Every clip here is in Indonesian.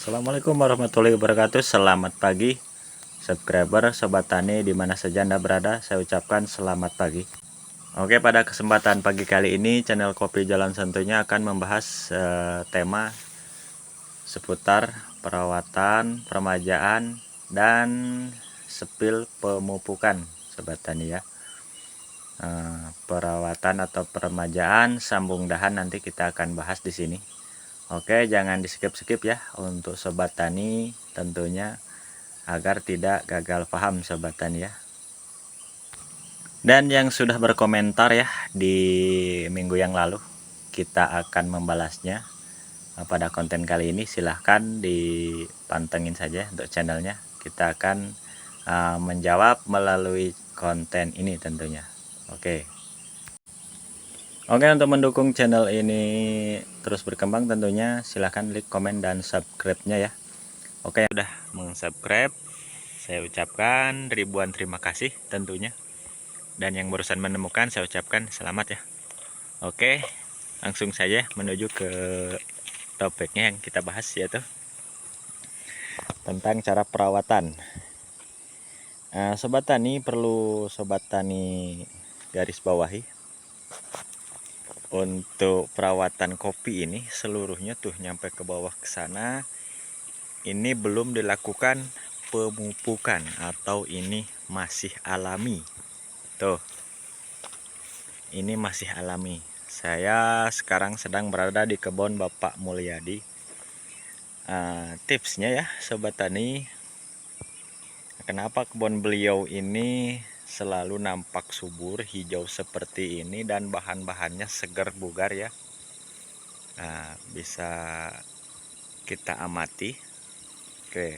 Assalamualaikum warahmatullahi wabarakatuh. Selamat pagi subscriber Sobat Tani dimana saja Anda berada. Saya ucapkan selamat pagi. Oke, pada kesempatan pagi kali ini channel Kopi Jalan Santunya akan membahas tema seputar perawatan, peremajaan, dan sepil pemupukan Sobat Tani ya. Perawatan atau peremajaan sambung dahan nanti kita akan bahas di sini. Oke, jangan di skip-skip ya untuk Sobat Tani tentunya agar tidak gagal paham Sobat Tani ya. Dan yang sudah berkomentar ya di minggu yang lalu, kita akan membalasnya pada konten kali ini. Silahkan dipantengin saja untuk channelnya. Kita akan menjawab melalui konten ini tentunya. Oke. Oke, untuk mendukung channel ini terus berkembang tentunya silahkan like, komen, dan subscribe-nya ya. Oke, sudah meng-subscribe, saya ucapkan ribuan terima kasih tentunya. Dan yang barusan menemukan saya ucapkan selamat ya. Oke, langsung saja menuju ke topiknya yang kita bahas, yaitu tentang cara perawatan. Sobat Tani perlu Sobat Tani garis bawahi, untuk perawatan kopi ini seluruhnya tuh nyampe ke bawah ke sana, ini belum dilakukan pemupukan atau ini masih alami. Tuh, ini masih alami. Saya sekarang sedang berada di kebun Bapak Mulyadi. Tipsnya ya Sobat Tani, kenapa kebun beliau ini selalu nampak subur hijau seperti ini dan bahan-bahannya segar bugar ya. Bisa kita amati. Oke,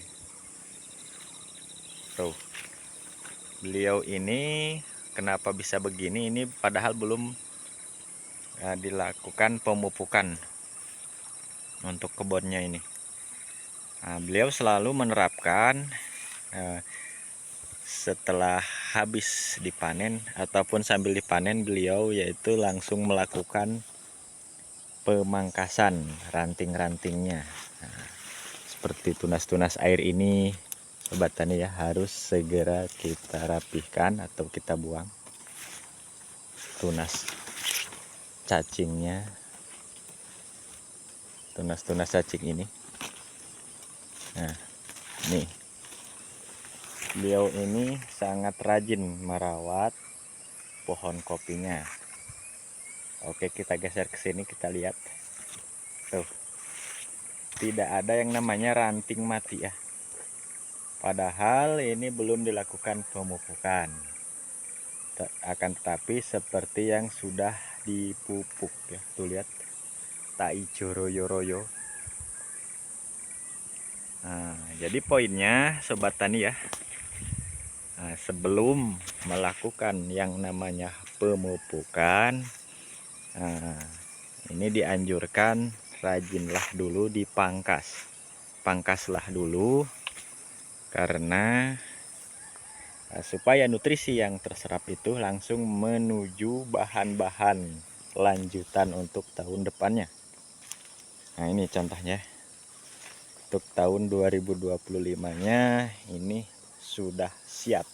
tuh, beliau ini kenapa bisa begini, ini padahal belum dilakukan pemupukan untuk kebunnya ini. Beliau selalu menerapkan setelah habis dipanen ataupun sambil dipanen, beliau yaitu langsung melakukan pemangkasan ranting-rantingnya. Seperti tunas-tunas air ini Sobat Tani ya, harus segera kita rapihkan atau kita buang tunas cacingnya, tunas-tunas cacing ini. Nah, nih, beliau ini sangat rajin merawat pohon kopinya. Oke, kita geser ke sini, kita lihat. Tuh, tidak ada yang namanya ranting mati ya. Padahal ini belum dilakukan pemupukan. Akan tetapi seperti yang sudah dipupuk ya. Tuh lihat, tak ijo royo-royo. Jadi poinnya Sobat Tani ya, sebelum melakukan yang namanya pemupukan, ini dianjurkan rajinlah dulu dipangkas. Pangkaslah dulu karena supaya nutrisi yang terserap itu langsung menuju bahan-bahan lanjutan untuk tahun depannya. Nah, ini contohnya. Untuk tahun 2025-nya ini sudah siap.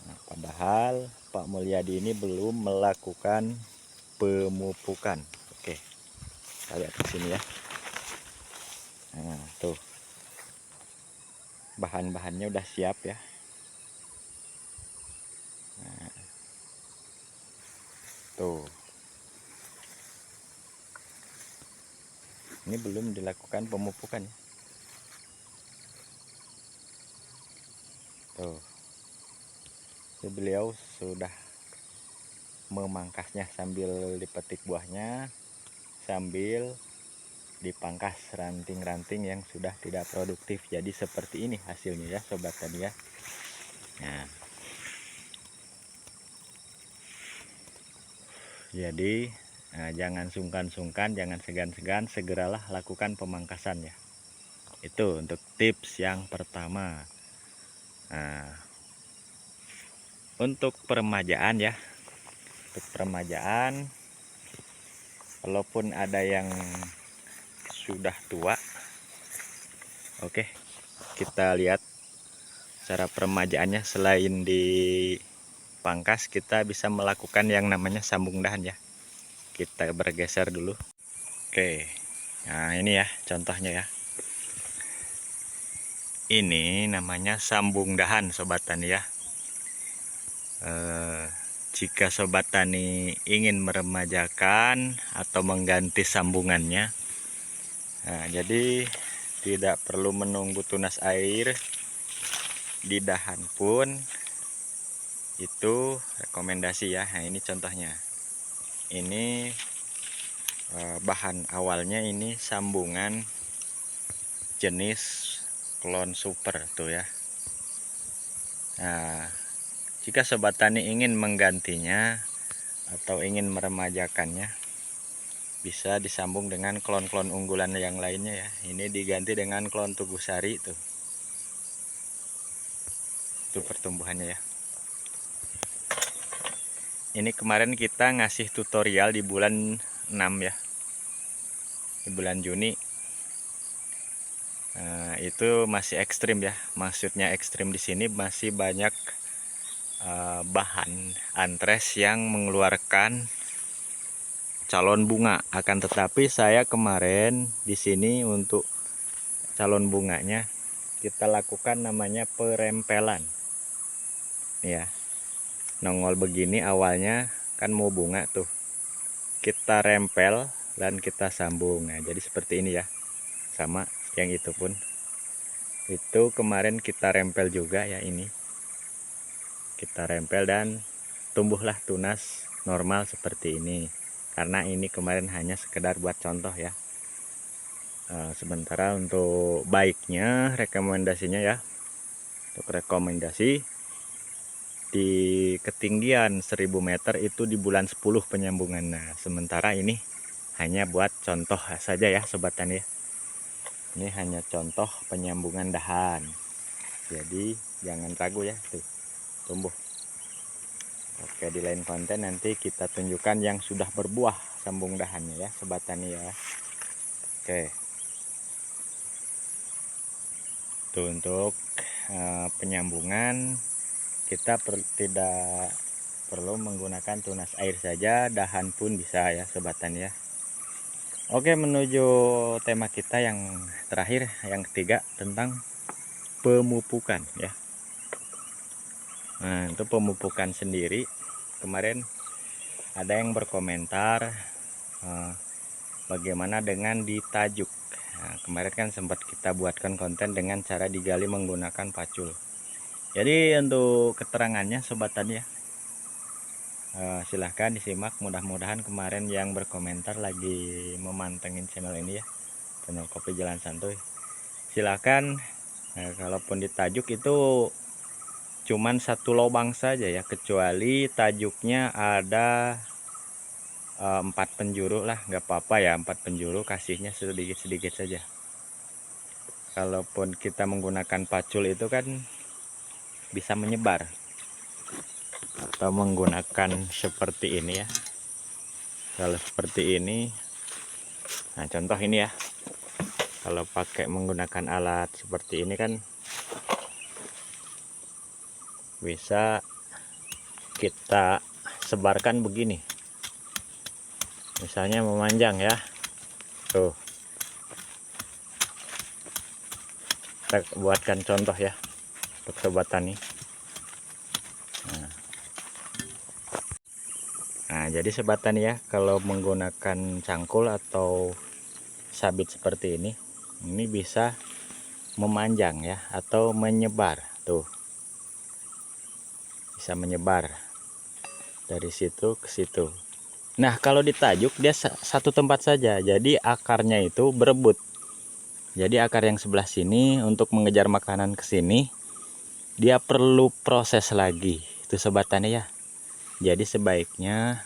Nah, padahal Pak Mulyadi ini belum melakukan pemupukan. Oke, kita lihat di sini ya. Nah, tuh, bahan-bahannya udah siap ya. Nah, tuh, ini belum dilakukan pemupukan ya. Tuh, beliau sudah memangkasnya sambil dipetik buahnya, sambil dipangkas ranting-ranting yang sudah tidak produktif. Jadi seperti ini hasilnya ya Sobat Tani ya. Nah, jadi jangan sungkan-sungkan, jangan segan-segan, segeralah lakukan pemangkasan ya. Itu untuk tips yang pertama. Untuk peremajaan ya, untuk peremajaan, walaupun ada yang sudah tua, Oke, kita lihat cara peremajaannya. Selain dipangkas, kita bisa melakukan yang namanya sambung dahan ya. Kita bergeser dulu. Oke, nah ini ya contohnya ya. Ini namanya sambung dahan sobat tani ya. Jika sobat tani ingin meremajakan atau mengganti sambungannya, nah, jadi tidak perlu menunggu tunas air di dahan pun itu rekomendasi ya. Nah ini contohnya, ini bahan awalnya ini sambungan jenis klon super tuh ya. Nah, jika sobat tani ingin menggantinya atau ingin meremajakannya, bisa disambung dengan klon-klon unggulan yang lainnya ya. Ini diganti dengan klon Tugu Sari tuh. Itu pertumbuhannya ya. Ini kemarin kita ngasih tutorial di bulan 6 ya. Di bulan Juni. Nah, itu masih ekstrim ya. Maksudnya ekstrim di sini masih banyak bahan antres yang mengeluarkan calon bunga. Akan tetapi saya kemarin di sini untuk calon bunganya kita lakukan namanya perempelan. Ya, nongol begini awalnya kan mau bunga tuh. Kita rempel dan kita sambung. Nah, jadi seperti ini ya. Sama yang itu pun. Itu kemarin kita rempel juga ya ini. Kita rempel dan tumbuhlah tunas normal seperti ini. Karena ini kemarin hanya sekedar buat contoh ya. Sementara untuk baiknya rekomendasinya ya, untuk rekomendasi di ketinggian 1000 meter itu di bulan 10 penyambungan. Nah, sementara ini hanya buat contoh saja ya sobat tani ya. Ini hanya contoh penyambungan dahan. Jadi jangan ragu ya, tuh tumbuh. Oke, di lain konten nanti kita tunjukkan yang sudah berbuah sambung dahannya ya sobat tani ya. Oke. Tuh untuk penyambungan kita tidak perlu menggunakan tunas air saja, dahan pun bisa ya sobat tani ya. Oke, menuju tema kita yang terakhir, yang ketiga, tentang pemupukan ya. Nah, untuk pemupukan sendiri kemarin ada yang berkomentar bagaimana dengan ditajuk. Nah, kemarin kan sempat kita buatkan konten dengan cara digali menggunakan pacul. Jadi untuk keterangannya sobat tani ya, silahkan disimak. Mudah-mudahan kemarin yang berkomentar lagi memantengin channel ini ya, channel Kopi Jalan Santuy. Silahkan, kalaupun ditajuk itu cuman satu lubang saja ya, kecuali tajuknya ada 4 penjuru lah, nggak apa-apa ya, 4 penjuru kasihnya sedikit-sedikit saja. Kalaupun kita menggunakan pacul itu kan bisa menyebar, atau menggunakan seperti ini ya. Kalau seperti ini, nah contoh ini ya, kalau pakai menggunakan alat seperti ini kan bisa kita sebarkan begini, misalnya memanjang ya, tuh kita buatkan contoh ya untuk sobat tani. Nah, jadi sobat tani ya, kalau menggunakan cangkul atau sabit seperti ini bisa memanjang ya, atau menyebar. Tuh, bisa menyebar dari situ ke situ. Nah, kalau ditajuk dia satu tempat saja, jadi akarnya itu berebut. Jadi akar yang sebelah sini untuk mengejar makanan ke sini, dia perlu proses lagi. Itu sobat tani ya. Jadi sebaiknya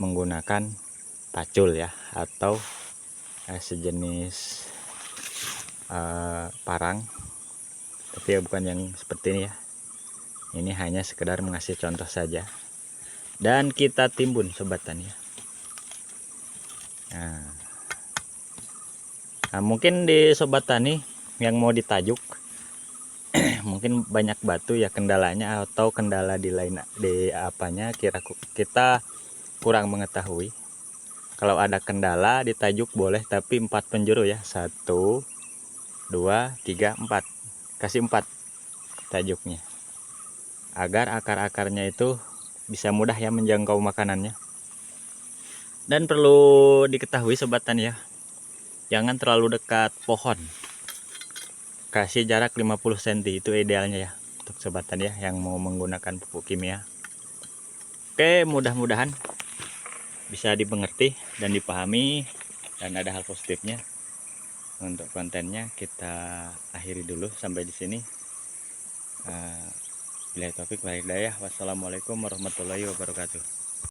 menggunakan pacul ya, atau sejenis parang, tapi bukan yang seperti ini ya. Ini hanya sekedar mengasih contoh saja, dan kita timbun sobat tani ya. Nah, Nah, mungkin di sobat tani yang mau ditajuk mungkin banyak batu ya kendalanya, atau kendala di lain di apanya kita kurang mengetahui. Kalau ada kendala ditajuk boleh, tapi 4 penjuru ya, 1 2 3 4, kasih 4 tajuknya agar akar-akarnya itu bisa mudah ya menjangkau makanannya. Dan perlu diketahui sobat tani ya, jangan terlalu dekat pohon, kasih jarak 50 cm itu idealnya ya untuk sobat tani ya yang mau menggunakan pupuk kimia. Oke, mudah-mudahan bisa dimengerti dan dipahami dan ada hal positifnya. Untuk kontennya kita akhiri dulu sampai di sini. Bila taufiq wal hidayah. Wassalamualaikum warahmatullahi wabarakatuh.